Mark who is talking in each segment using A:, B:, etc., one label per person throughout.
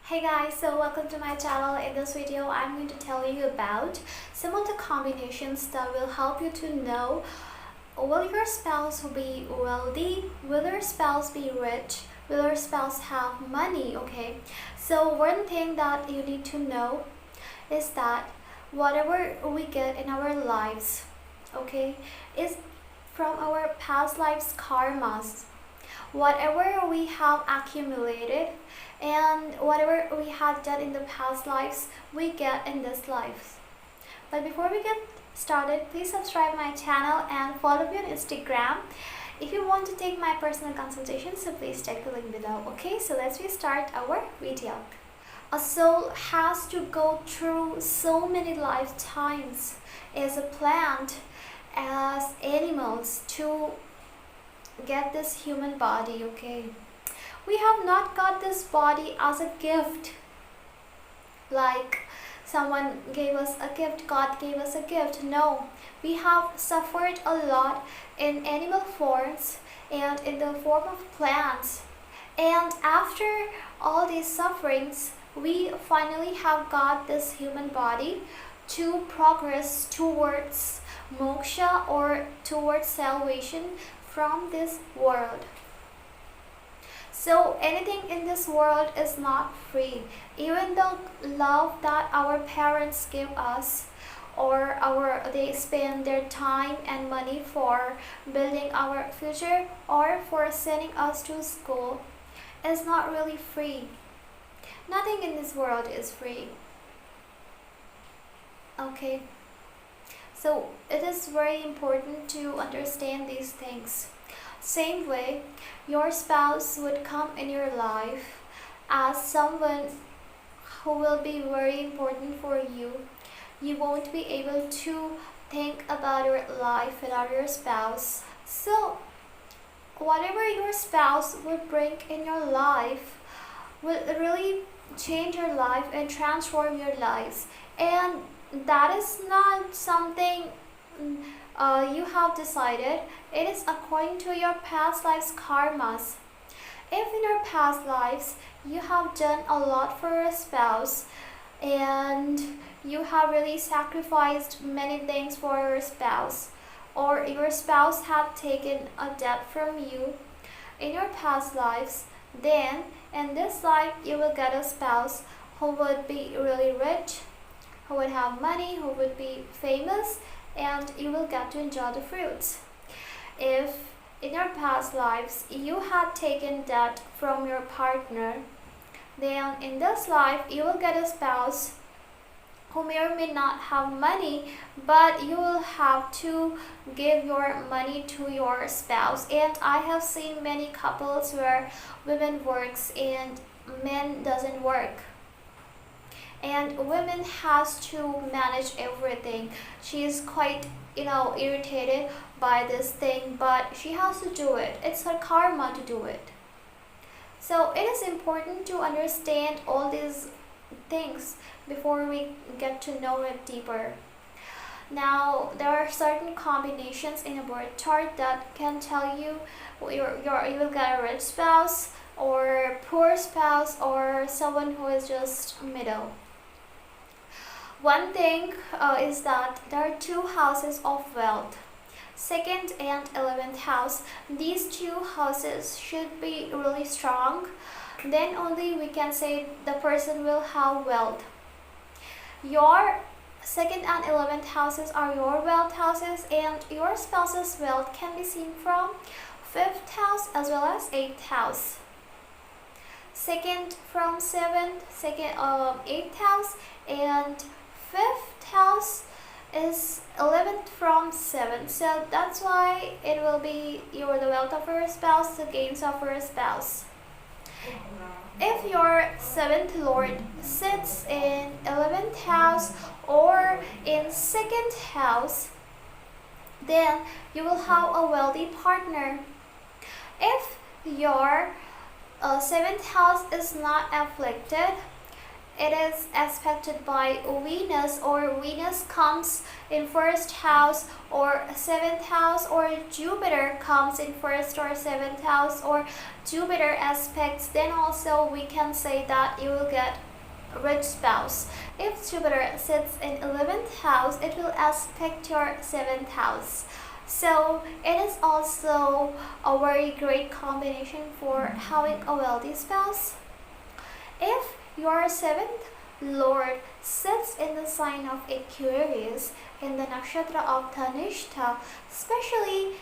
A: Hey guys, so welcome to my channel. In this video, I'm going to tell you about some of the combinations that will help you to know, will your spouse be wealthy, will your spouse be rich, will your spouse have money, okay? So one thing that you need to know is that whatever we get in our lives, okay, is from our past lives karmas. Whatever we have accumulated and whatever we had done in the past lives, we get in this life. But before we get started, please subscribe my channel and follow me on Instagram. If you want to take my personal consultation, so please check the link below. Okay, so let's start our video. A soul has to go through so many lifetimes as a plant, as animals, to get this human body, okay? We have not got this body as a gift, like someone gave us a gift, God gave us a gift. No, we have suffered a lot in animal forms and in the form of plants, and after all these sufferings, we finally have got this human body to progress towards moksha, or towards salvation from this world. So anything in this world is not free. Even the love that our parents give us, or they spend their time and money for building our future or for sending us to school, is not really free. Nothing in this world is free. Okay. So it is very important to understand these things. Same way, your spouse would come in your life as someone who will be very important for you. You won't be able to think about your life without your spouse. So whatever your spouse would bring in your life will really change your life and transform your lives. And that is not something you have decided. It is according to your past lives karmas. If in your past lives you have done a lot for your spouse and you have really sacrificed many things for your spouse, or your spouse have taken a debt from you in your past lives, then in this life you will get a spouse who would be really rich, who would have money, who would be famous, and you will get to enjoy the fruits. If in your past lives you had taken debt from your partner, then in this life you will get a spouse who may or may not have money, but you will have to give your money to your spouse. And I have seen many couples where women works and men doesn't work, and women has to manage everything. She is quite irritated by this thing, but she has to do it. It's her karma to do it. So it is important to understand all these things before we get to know it deeper. Now, there are certain combinations in a birth chart that can tell you you will get a rich spouse, or poor spouse, or someone who is just middle. One thing is that there are two houses of wealth, 2nd and 11th house. These two houses should be really strong. Then only we can say the person will have wealth. Your 2nd and 11th houses are your wealth houses, and your spouse's wealth can be seen from 5th house as well as 8th house. 2nd from 7th, 8th house, and 5th house is 11th from 7th. So that's why it will be the wealth of your spouse, the gains of your spouse. If your 7th lord sits in 11th house or in 2nd house, then you will have a wealthy partner. If your 7th house is not afflicted, it is aspected by Venus, or Venus comes in first house or seventh house, or Jupiter comes in first or seventh house, or Jupiter aspects, then also we can say that you will get a rich spouse. If Jupiter sits in 11th house, it will aspect your 7th house. So it is also a very great combination for having a wealthy spouse. If your 7th Lord sits in the sign of Aquarius in the nakshatra of Dhanishta, especially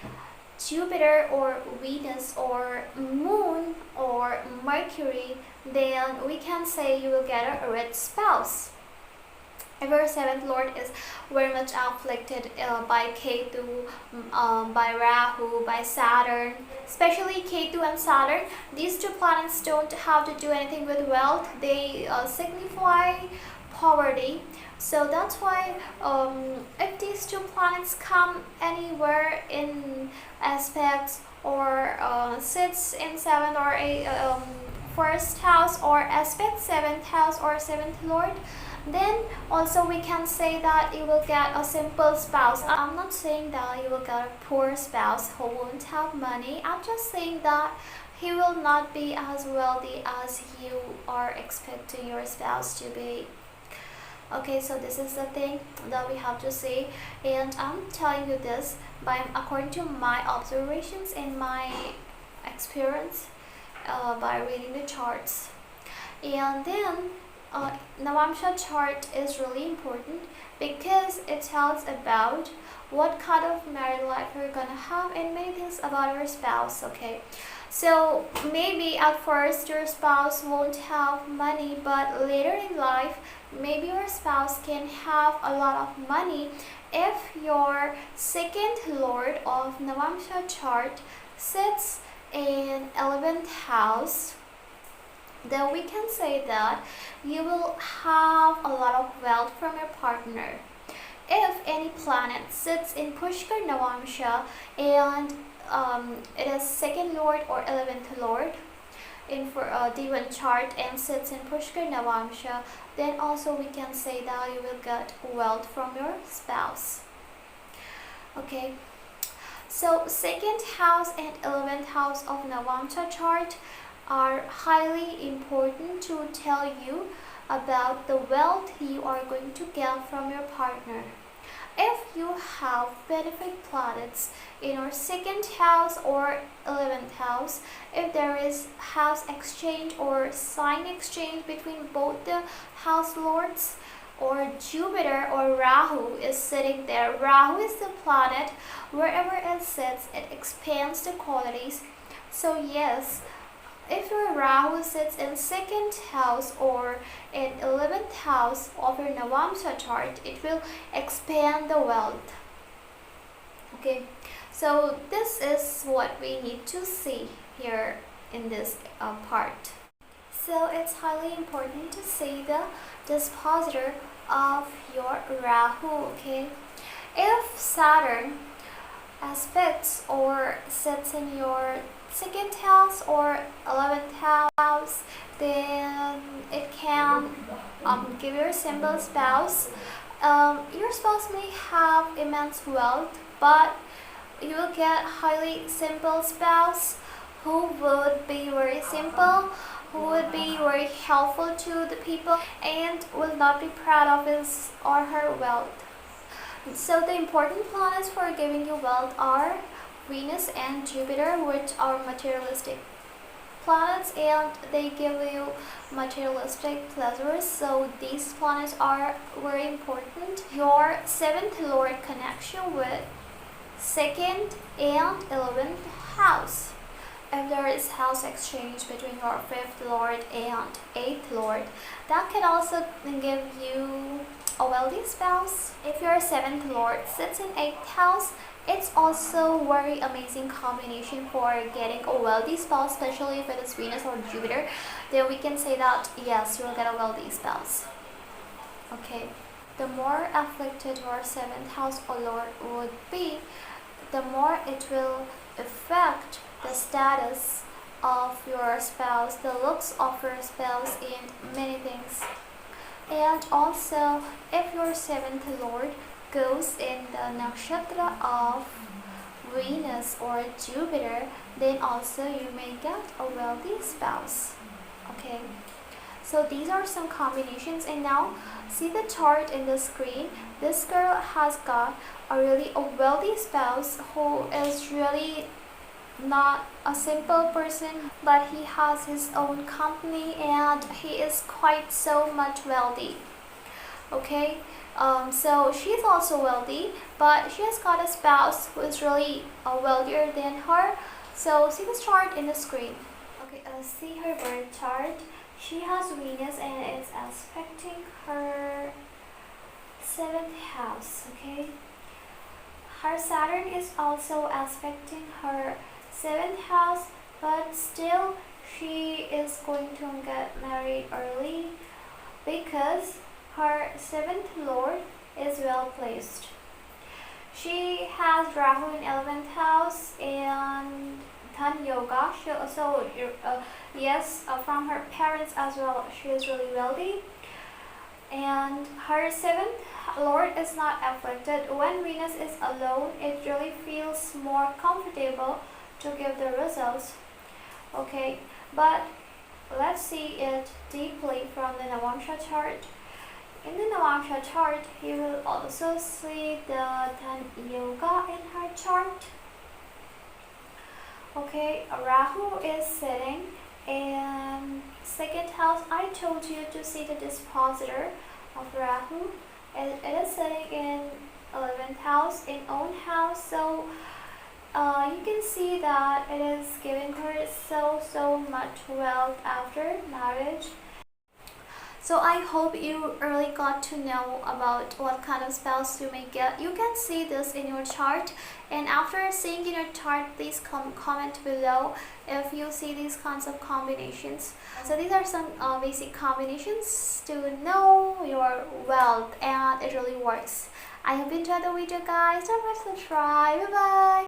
A: Jupiter or Venus or Moon or Mercury, then we can say you will get a rich spouse. If your 7th Lord is very much afflicted by Ketu, by Rahu, by Saturn, especially Ketu and Saturn, these two planets don't have to do anything with wealth. They signify poverty. So that's why if these two planets come anywhere in aspects or sits in 7th or 1st house, or aspect 7th house or 7th Lord, then also we can say that you will get a simple spouse. I'm not saying that you will get a poor spouse who won't have money. I'm just saying that he will not be as wealthy as you are expecting your spouse to be. Okay, so this is the thing that we have to say, and I'm telling you this according to my observations and my experience by reading the charts. And then Navamsha chart is really important because it tells about what kind of married life you're gonna have and many things about your spouse. Okay, so maybe at first your spouse won't have money, but later in life maybe your spouse can have a lot of money if your 2nd Lord of Navamsha chart sits in 11th house. Then we can say that you will have a lot of wealth from your partner. If any planet sits in Pushkar Navamsha and it is 2nd Lord or 11th Lord in for D1 chart and sits in Pushkar Navamsha, then also we can say that you will get wealth from your spouse. Okay, so 2nd house and 11th house of Navamsha chart are highly important to tell you about the wealth you are going to get from your partner. If you have benefic planets in your 2nd house or 11th house, if there is house exchange or sign exchange between both the house lords, or Jupiter or Rahu is sitting there. Rahu is the planet, wherever it sits, it expands the qualities. So yes, if your Rahu sits in 2nd house or in 11th house of your Navamsha chart, it will expand the wealth. Okay, so this is what we need to see here in this part. So it's highly important to see the dispositor of your Rahu. Okay, if Saturn aspects or sits in your 2nd house or 11th house, then it can give your simple spouse. Your spouse may have immense wealth, but you will get highly simple spouse who would be very simple, who would be very helpful to the people and will not be proud of his or her wealth. So the important planets for giving you wealth are Venus and Jupiter, which are materialistic planets and they give you materialistic pleasures. So these planets are very important. Your 7th Lord connection with 2nd and 11th house. If there is house exchange between your 5th Lord and 8th Lord, that can also give you a wealthy spouse. If your 7th Lord sits in 8th house, it's also very amazing combination for getting a wealthy spouse, especially if it is Venus or Jupiter. Then we can say that yes, you will get a wealthy spouse. Okay, the more afflicted your 7th house or Lord would be, the more it will affect the status of your spouse, the looks of your spouse, and many things. And also, if your seventh lord goes in the nakshatra of Venus or Jupiter, then also you may get a wealthy spouse. Okay, so these are some combinations, and now see the chart in the screen. This girl has got a wealthy spouse who is really not a simple person, but he has his own company and he is quite so much wealthy. Okay, so she's also wealthy, but she has got a spouse who is really wealthier than her. So see this chart in the screen. Okay, see her birth chart. She has Venus and it's aspecting her seventh house. Okay, her Saturn is also aspecting her seventh house, but still she is going to get married early because her seventh lord is well placed. She has Rahu in 11th house and Dhan Yoga. Yes, from her parents as well, she is really wealthy. And her seventh lord is not afflicted. When Venus is alone, it really feels more comfortable to give the results. Okay, but let's see it deeply from the Navamsha chart. In the Navamsha chart, you will also see the Dhan Yoga in her chart. Okay, Rahu is sitting in second house. I told you to see the dispositor of Rahu. It is sitting in 11th house, in own house. So you can see that it is giving her so much wealth after marriage. So I hope you really got to know about what kind of spouse you may get. You can see this in your chart, and after seeing in your chart, please comment below if you see these kinds of combinations. So these are some basic combinations to know your wealth, and it really works. I hope you enjoyed the video, guys. Don't forget to subscribe. Bye bye.